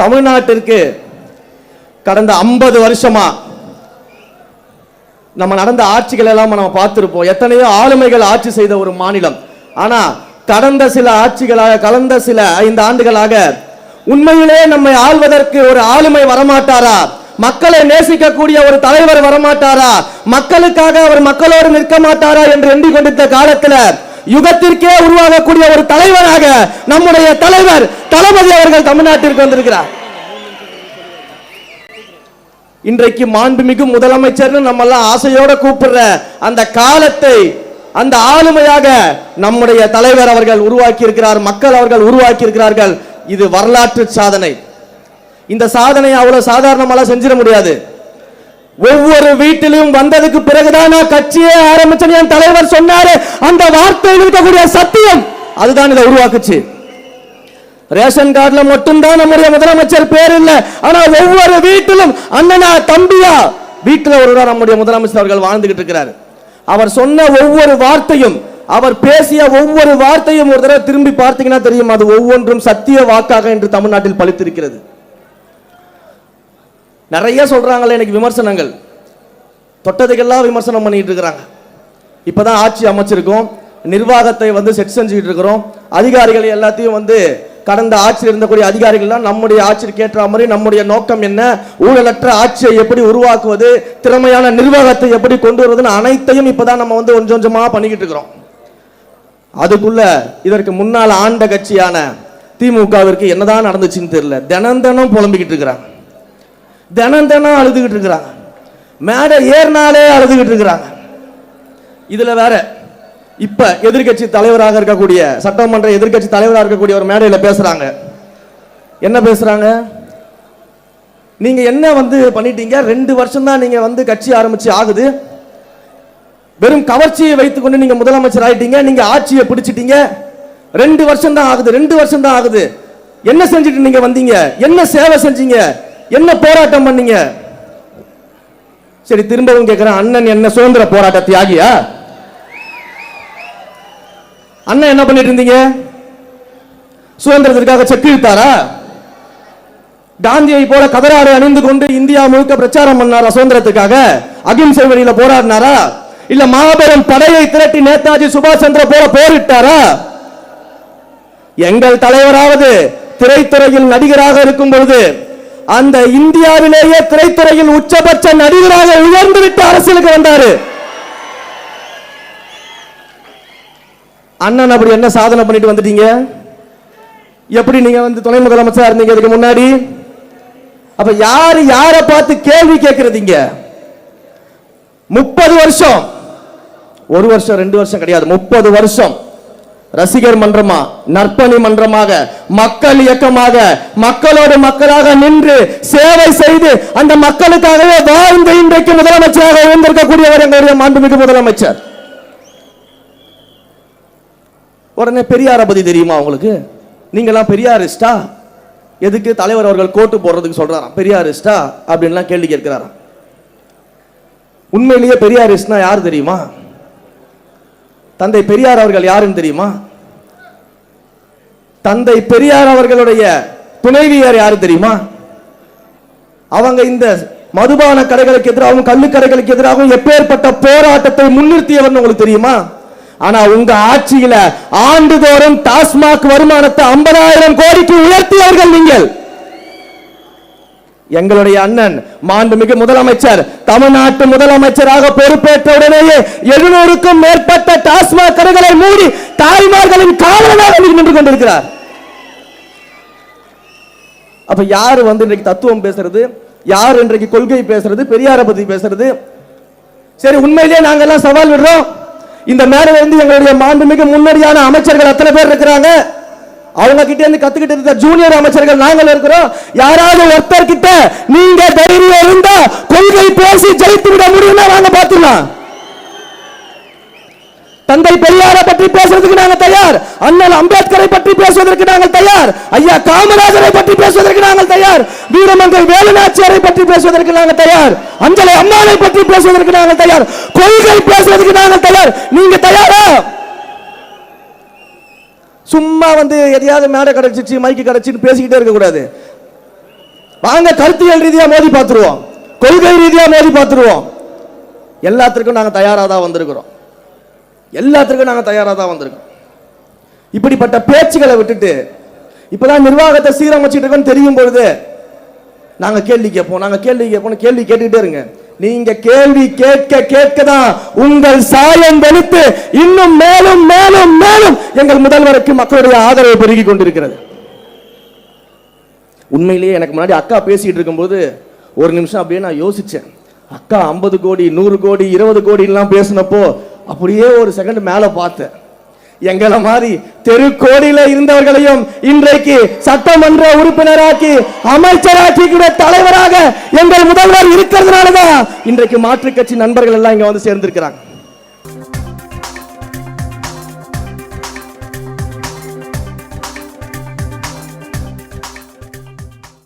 தமிழ்நாட்டிற்கு கடந்த 50 வருஷமா நம்ம நடந்த ஆட்சிகள் எல்லாம் நம்ம பார்த்திருப்போம். எத்தனையோ ஆளுமைகள் ஆட்சி செய்த ஒரு மாநிலம். ஆனா கடந்த சில 5 ஆண்டுகளாக உண்மையிலே நம்மை ஆள்வதற்கு ஒரு ஆளுமை வரமாட்டாரா? மக்களை நேசிக்கக்கூடிய ஒரு தலைவர் வரமாட்டாரா? மக்களுக்காக அவர் மக்களோடு நிற்க மாட்டாரா என்று எண்ணிக்கொண்டிருந்த காலத்தில் யுகத்திற்கே உருவாகக்கூடிய ஒரு தலைவராக நம்முடைய தலைவர் தளபதி அவர்கள் தமிழ்நாட்டிற்கு வந்திருக்கிறார். இன்றைக்கு மாண்புமிகு முதலமைச்சர் நம்ம எல்லாம் ஆசையோட கூப்பிடுற அந்த காலத்தை அந்த ஆளுமையாக நம்முடைய தலைவர் அவர்கள் உருவாக்கி இருக்கிறார். மக்கள் அவர்கள் உருவாக்கி இருக்கிறார்கள். இது வரலாற்று சாதனை. இந்த சாதனை அவ்வளவு சாதாரணமாக செஞ்சிட முடியாது. ஒவ்வொரு வீட்டிலும் வந்ததுக்கு பிறகுதான் கட்சியே ஆரம்பிச்சேன் தலைவர் சொன்னாரு. அந்த வார்த்தையில் இருக்கக்கூடிய சத்தியம் அதுதான் இதை உருவாக்குச்சு. ரேஷன் கார்டுல மட்டும்தான் நம்முடைய முதலமைச்சர் பேர் இல்ல, ஆனா ஒவ்வொரு வீட்டிலும் அண்ணனா தம்பியா வீட்டில் ஒருவர் நம்முடைய முதலமைச்சர் அவர்கள் வாழ்ந்துகிட்டு இருக்கிறார். அவர் சொன்ன ஒவ்வொரு வார்த்தையும், அவர் பேசிய ஒவ்வொரு வார்த்தையும் ஒரு தடவை திரும்பி பார்த்தீங்கன்னா தெரியும், அது ஒவ்வொன்றும் சத்திய வாக்காக என்று தமிழ்நாட்டில் பலித்திருக்கிறது. நிறைய சொல்றாங்களே எனக்கு விமர்சனங்கள், தொட்டதுக்கெல்லாம் விமர்சனம் பண்ணிட்டு இருக்கிறாங்க. இப்பதான் ஆட்சி அமைச்சிருக்கோம், நிர்வாகத்தை செட் செஞ்சுக்கிட்டு இருக்கிறோம். அதிகாரிகள் எல்லாத்தையும் கடந்த ஆட்சியில் இருந்தக்கூடிய அதிகாரிகள் நம்முடைய ஆட்சிக்கு ஏற்ற மாதிரி நம்முடைய நோக்கம் என்ன, ஊழலற்ற ஆட்சியை எப்படி உருவாக்குவது, திறமையான நிர்வாகத்தை எப்படி கொண்டு வருவதுன்னு அனைத்தையும் இப்பதான் நம்ம கொஞ்சம் கொஞ்சமா பண்ணிக்கிட்டு இருக்கிறோம். அதுக்குள்ள இதற்கு முன்னால் ஆண்ட கட்சியான திமுகவிற்கு என்னதான் நடந்துச்சுன்னு தெரியல. தினம் புலம்பிக்கிட்டு இருக்கிறாங்க, தினம் அழுதுகிட்டு இருக்கிறாங்க, மேடை ஏறினாலே அழுதுகிட்டு இருக்கிறாங்க. இதுல வேற இப்ப எதிர்கட்சி தலைவராக இருக்கக்கூடிய, சட்டமன்ற எதிர்கட்சி தலைவராக இருக்கக்கூடிய ஒரு மேடையில பேசுறாங்க. என்ன பேசுறாங்க? நீங்க என்ன பண்ணிட்டீங்க, 2 வருஷம் தான் நீங்க கட்சி ஆரம்பிச்சு ஆகுது, வெறும் கவர்ச்சியை வைத்துக் கொண்டு நீங்க முதலமைச்சர் ஆயிட்டீங்க, நீங்க ஆட்சியை பிடிச்சிட்டீங்க, 2 வருஷம் தான் ஆகுது, 2 வருஷம் தான் ஆகுது, என்ன செஞ்சுட்டு நீங்க வந்தீங்க, என்ன சேவை செஞ்சீங்க, என்ன போராட்டம் பண்ணீங்க? சரி, திரும்பவும் கேட்கிறேன், அண்ணன் என்ன சுதந்திர போராட்ட தியாகியா? அண்ணன் என்ன பண்ணிட்டு இருந்தீங்க? சுதந்திரத்திற்காக செக்கு இழுத்தாரா? காந்தியை போல கதராடை அணிந்து கொண்டு இந்தியா முழுக்க பிரச்சாரம் பண்ணாரா? சுதந்திரத்துக்காக அகிம்சை வழியில போராடினாரா? இல்ல மாபெரும் படையை திரட்டி நேதாஜி சுபாஷ் சந்திர போல போரிட்டாரா? எங்கள் தலைவராவது திரைத்துறையில் நடிகராக இருக்கும் பொழுது அந்த இந்தியாவிலேயே திரைத்துறையில் உச்சபட்ச நடிகராக உயர்ந்து விட்டு அரசியலுக்கு வந்தாரு. அண்ணன் அப்படி என்ன சாதனை பண்ணிட்டு வந்துட்டீங்க? எப்படி நீங்க துணை முதலமைச்சரா இருந்தீங்க இதுக்கு முன்னாடி? அப்ப யாரு யாரை பார்த்து கேள்வி கேட்கறதீங்க? 30 வருஷம், 1 வருஷம் 2 வருஷம் கிடையாது, 30 வருஷம் ரசிகர் மன்றமா, நற்பணி மன்றமாக, மக்கள் இயக்கமாக, மக்களோடு மக்களாக நின்று சேவை செய்து அந்த மக்களுக்காகவே வாழ்ந்து இன்றைக்கு முதலமைச்சராக இருந்திருக்கக்கூடியவர் எங்களுடைய மாண்புமிகு முதலமைச்சர். உடனே பெரியாரை பத்தி தெரியுமா உங்களுக்கு? நீங்கெல்லாம் பெரியாரிஸ்டா? எதுக்கு தலைவர் அவர்கள் கோட்டு போடுறதுக்கு சொல்றாராம் பெரியாரிஸ்டா அப்படின்லாம் கேள்வி கேட்கிறாராம். உண்மையிலேயே பெரியாரிஸ்ட்னா யார் தெரியுமா? தந்தை பெரியார் அவர்கள் யாருன்னு தெரியுமா? தந்தை பெரியார் அவர்களுடைய துணைவியார் யாரு தெரியுமா? அவங்க இந்த மதுபான கடைகளுக்கு எதிராகவும் கள்ளு கடைகளுக்கு எதிராகவும் எப்பேற்பட்ட போராட்டத்தை முன்னிறுத்தியவர் உங்களுக்கு தெரியுமா? ஆனா உங்க ஆட்சியில ஆண்டுதோறும் டாஸ்மாக் வருமானத்தை 50,000 கோடிக்கு உயர்த்தியவர்கள் நீங்கள். எங்களுடைய அண்ணன் மாண்புமிகு முதலமைச்சர் தமிழ்நாட்டு முதலமைச்சராக பொறுப்பேற்ற உடனேயே 700க்கும் மேற்பட்ட டாஸ்மாக் கடைகளை மூடி தாய்மார்களின் காவலனாக நின்று கொண்டிருக்கிறார். அப்ப யாரு இன்றைக்கு தத்துவம் பேசுறது, யார் இன்றைக்கு கொள்கை பேசுறது, பெரியாரை பத்தி பேசுறது? சரி, உண்மையிலேயே நாங்க எல்லாம் சவால் விடுறோம். இந்த மேடையில இருந்து எங்களுடைய மாண்புமிகு முன்னணியான அமைச்சர்கள் அத்தனை பேர் இருக்கிறாங்க. அவங்க கிட்ட இருந்து கத்துக்கிட்டு இருந்த ஜூனியர் அமைச்சர்கள் நாங்கள் இருக்கிறோம். யாராவது ஒருத்தர் கிட்ட நீங்க தைரியம் இருந்தா கொள்கை பேசி ஜெயித்து விட முடியும்னா வாங்க பாத்துக்கலாம். தந்தை பெரியாரை பற்றி பேசுறதுக்கு நாங்க தயார், அண்ணல் அம்பேத்கரை பற்றி பேசுவதற்கு நாங்கள் தயார், ஐயா காமராஜரை பற்றி பேசுவதற்கு நாங்கள் தயார், வீரமங்கை வேலுநாச்சியாரை பற்றி பேசுவதற்கு நாங்கள் தயார், அஞ்சலை அம்மாவை பற்றி பேசுவதற்கு நாங்கள் தயார், கொள்கை பேசுவதற்கு நாங்கள் தயார். நீங்க தயாரா? சும்மா எதையாவது மேடை கிடைச்சிச்சு மைக்கு கிடைச்சின்னு பேசிக்கிட்டே இருக்க கூடாது. வாங்க கருத்தியல் ரீதியா மோதி பார்த்துருவோம், கொள்கை ரீதியா மோதி பார்த்துருவோம். எல்லாத்திற்கும் நாங்க தயாரா தான் வந்திருக்கிறோம். எல்லாத்திற்கும் நாங்க தயாரா தான் வந்திருக்கோம். இப்படிப்பட்ட பேச்சுகளை விட்டுட்டு இப்பதான் நிர்வாகத்தை சீரமைச்சிட்டு இருக்கோம்னு தெரியும் பொழுது நாங்க கேள்வி கேட்போம், நாங்க கேள்வி கேட்போம், கேள்வி கேட்டுட்டே இருங்க. நீங்க கேள்வி கேட்க கேட்கதான் உங்கள் சாயம் வெளுத்து இன்னும் மேலும் மேலும் மேலும் எங்கள் முதல்வருக்கு மக்களுடைய ஆதரவு பெருகி கொண்டிருக்கிறது. உண்மையிலேயே எனக்கு முன்னாடி அக்கா பேசிட்டு இருக்கும்போது ஒரு நிமிஷம் அப்படியே நான் யோசிச்சேன். அக்கா 50 கோடி 100 கோடி 20 கோடி எல்லாம் பேசினப்போ அப்படியே ஒரு செகண்ட் மேல பார்த்தேன். எங்களை மாதிரி தெருக்கோடியில இருந்தவர்களையும் இன்றைக்கு சட்டமன்ற உறுப்பினராக்கி அமைச்சராக்கி தலைவராக எங்கள் முதல்வர் இருக்கிறதுனாலதான் இன்றைக்கு மாற்றுக் கட்சி நண்பர்கள் எல்லாம் இங்க வந்து சேர்ந்திருக்கிறாங்க.